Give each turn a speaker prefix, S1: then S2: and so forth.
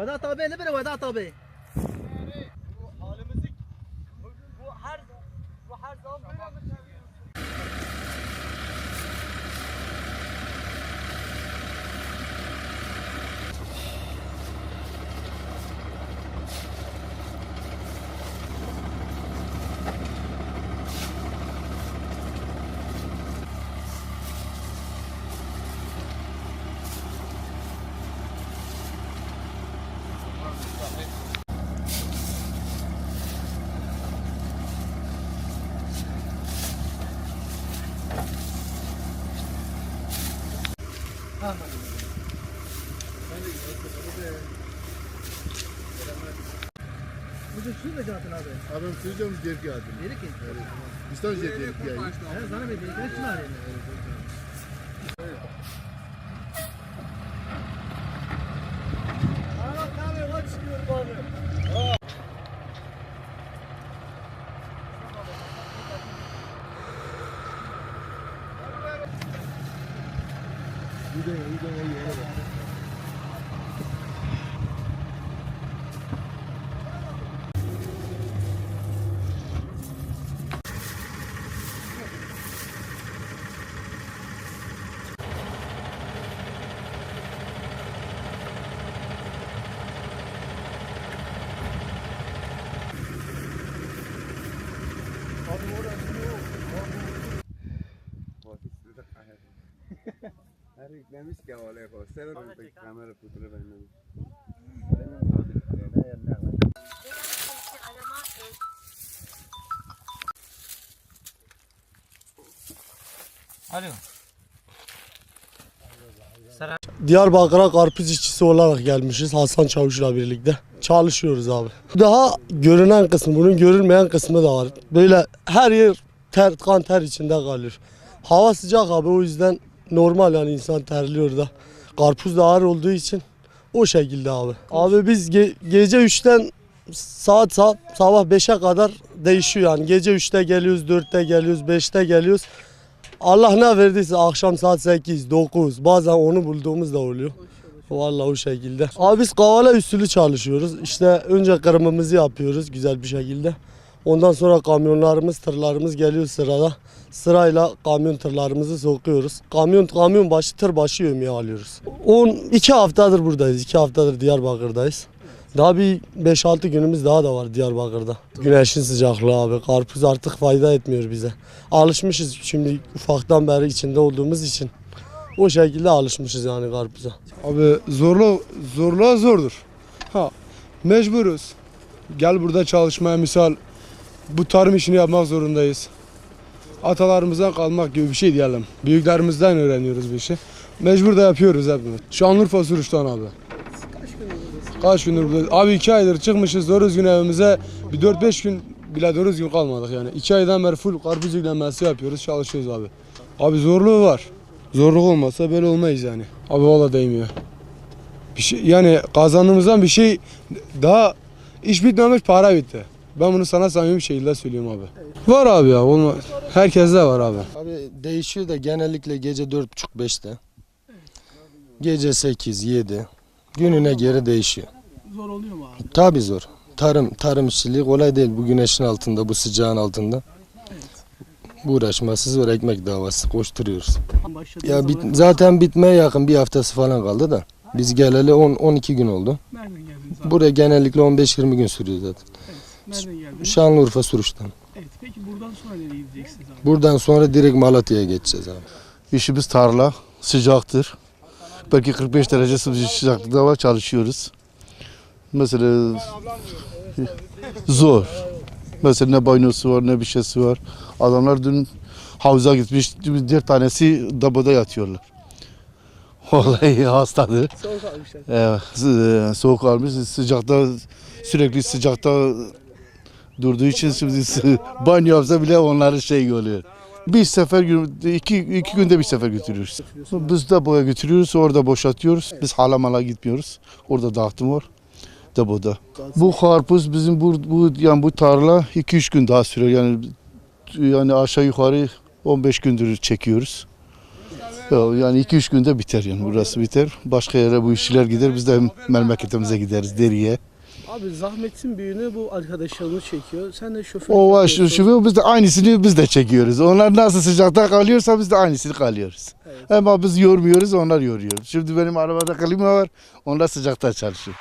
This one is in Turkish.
S1: Vedat abi ne böyle Vedat abi? Bu her zaman böyle mi? Bu şu da zaten abi.
S2: Abim söyleyeceğim diğer ki adım.
S1: Deri ki.
S2: İstanbul diğer ki ayı.
S1: He sana bir deri ki var yani. Abi kaç çıkıyor bari.
S2: Bir de ayı.
S3: Her yüklemiş ki olaya koy. Severim peki kamera putru benim.
S1: Alo.
S4: Diyarbakır'a karpuz işçisi olarak gelmişiz Hasan Çavuş'la birlikte. Çalışıyoruz abi. Daha görünen kısmı, bunun görülmeyen kısmı da var. Böyle her yer kan ter içinde kalıyor. Hava sıcak abi, o yüzden normal yani insan terliyor da. Karpuz da ağır olduğu için o şekilde abi. Abi biz gece 3'ten sabah 5'e kadar değişiyor yani. Gece 3'te geliyoruz, 4'te geliyoruz, 5'te geliyoruz. Allah ne verdiyse akşam saat 8, 9 bazen onu bulduğumuz da oluyor. Vallahi o şekilde. Abi biz kavala usulü çalışıyoruz. İşte önce kırmamızı yapıyoruz güzel bir şekilde. Ondan sonra kamyonlarımız, tırlarımız geliyor sırada. Sırayla kamyon tırlarımızı sokuyoruz. Kamyon başı, tır başı yemeği alıyoruz. 12 haftadır buradayız. 2 haftadır Diyarbakır'dayız. Daha bir 5-6 günümüz daha da var Diyarbakır'da. Güneşin sıcaklığı abi. Karpuz artık fayda etmiyor bize. Alışmışız şimdi ufaktan beri içinde olduğumuz için. O şekilde alışmışız yani karpuza.
S5: Abi zorluğa zordur. Mecburuz. Gel burada çalışmaya misal bu tarım işini yapmak zorundayız. Atalarımızdan kalmak gibi bir şey diyelim. Büyüklerimizden öğreniyoruz bir şey. Mecbur da yapıyoruz hepimiz. Şanlıurfa Suruç'tan abi. Kaç gündür buradayız? Abi 2 aydır çıkmışız doğru düzgün evimize. Bir 4-5 gün bile doğru düzgün kalmadık yani. 2 aydan beri full karpuz yüklenmesi yapıyoruz, çalışıyoruz abi. Abi zorluğu var. Zorluk olmasa böyle olmayız yani. Abi valla değmiyor. Bir şey, yani kazandığımızdan bir şey daha iş bitmemiş, para bitti. Ben bunu sana samimi bir şekilde söylüyorum abi. Evet. Var abi ya, olmaz. Herkeste var abi.
S4: Abi değişiyor da genellikle gece 4.30-5'te. Gece 8-7. Gününe göre değişiyor.
S1: Zor oluyor mu abi?
S4: Tabii zor. Tarım işçiliği kolay değil bu güneşin altında, bu sıcağın altında. Bu uğraşması zor, ekmek davası koşturuyoruz. Ya zaten bitmeye yakın, bir haftası falan kaldı da. Biz geleli 10-12 gün oldu.
S1: Nereden geldiniz abi?
S4: Buraya genellikle 15-20 gün sürüyor zaten.
S1: Evet. Nereden geldiniz?
S4: Şanlıurfa Suruç'tan.
S1: Evet. Peki buradan sonra nereye gideceksiniz abi?
S4: Buradan sonra direkt Malatya'ya geçeceğiz abi.
S2: İşimiz tarla, sıcaktır. Belki 45 derece sıcaklıkta var, çalışıyoruz. Mesela zor. Mesela ne banyosu var, ne bir şeysi var. Adamlar dün havuza gitmiş, 4 tanesi dabada yatıyorlar. Vallahi hastadır.
S1: Soğuk almışlar.
S2: Evet, soğuk almış, sıcakta, sürekli sıcakta durduğu için şimdi banyo yapsa bile onların şey oluyor. Bir sefer, iki günde bir sefer götürüyoruz. Biz de boya götürüyoruz, orada boşaltıyoruz. Biz hala gitmiyoruz. Orada dağıtım var. Depoda. Bu karpuz bizim bu tarla 2-3 gün daha sürüyor. Yani yani aşağı yukarı 15 gündür çekiyoruz. Yani 2-3 günde biter yani burası biter. Başka yere bu işçiler gider biz de memleketimize gideriz Deriye.
S1: Abi zahmetin büyüğünü bu arkadaşlarımız çekiyor. Sen de şoför.
S2: O var şu biz de aynısını biz de çekiyoruz. Onlar nasıl sıcakta kalıyorsa biz de aynısını kalıyoruz.
S1: Evet.
S2: Ama biz yormuyoruz onlar yoruyor. Şimdi benim arabada klima var onlar sıcakta çalışıyor.